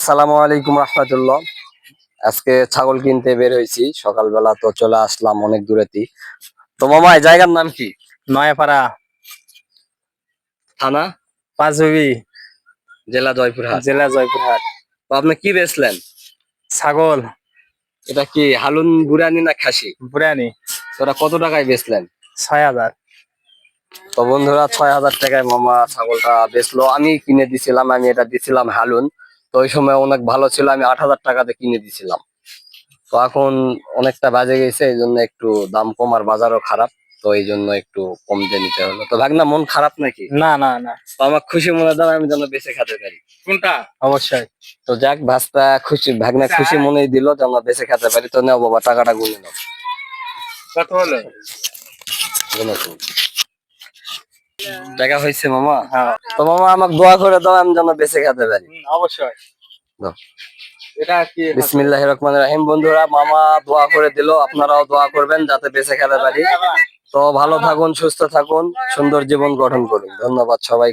আসসালামু আলাইকুম রহমতুল্লাহ। আজকে ছাগল কিনতে বের হয়েছি সকালবেলা, তো চলে আসলাম অনেক দূরেতেই। তো মামা, এই জায়গার নাম কি? নয়াপাড়া, থানা? পাঁচবিবি, জেলা জয়পুরহাট। জেলা জয়পুরহাট। তো আপনি কি বেচলেন? ছাগল এটা কি হালুন বুড়ানি না খাসি? বুড়ানি, তোরা কত টাকায় বেচলেন? 6,000। তো বন্ধুরা, 6,000 টাকায় মামা ছাগলটা বেচলো। আমি কিনে দিছিলাম, আমি এটা দিছিলাম হালুন। তো ওই সময় অনেক ভালো ছিল, আমি 8,000 টাকাতে কিনে দিছিলাম। তো এখন অনেকটা বাজে গেছে, এই জন্য একটু দাম কম, আর বাজারও খারাপ। তো এই জন্য একটু কম দিয়ে নিতে হলো। তো ভাগনা, মন খারাপ নাকি? না না না, তো আমার খুশি মনে দাও, আমি যেন বেঁচে খেতে পারি। কোনটা? অবশ্যই। তো যাক, ভাস্তা খুশি, ভাগনা খুশি মনেই দিল যে আমরা বেঁচে খেতে পারি। তো নাও বাবা, টাকাটা গুনে নাও। কত হলো? গুনে নাও। টাকা হয়েছে মামা? হ্যাঁ, তো মামা, আমাকে দোয়া করে দাও, আমি যেন বেঁচে খেতে পারি। অবশ্যই। দাও। এটা কি? বিসমিল্লাহির রহমানির রহিম। বন্ধুরা, মামা দোয়া করে দিল, আপনারাও দোয়া করবেন যাতে বেঁচে খেতে পারি। তো ভালো থাকুন, সুস্থ থাকুন, সুন্দর জীবন গঠন করুন। ধন্যবাদ সবাই।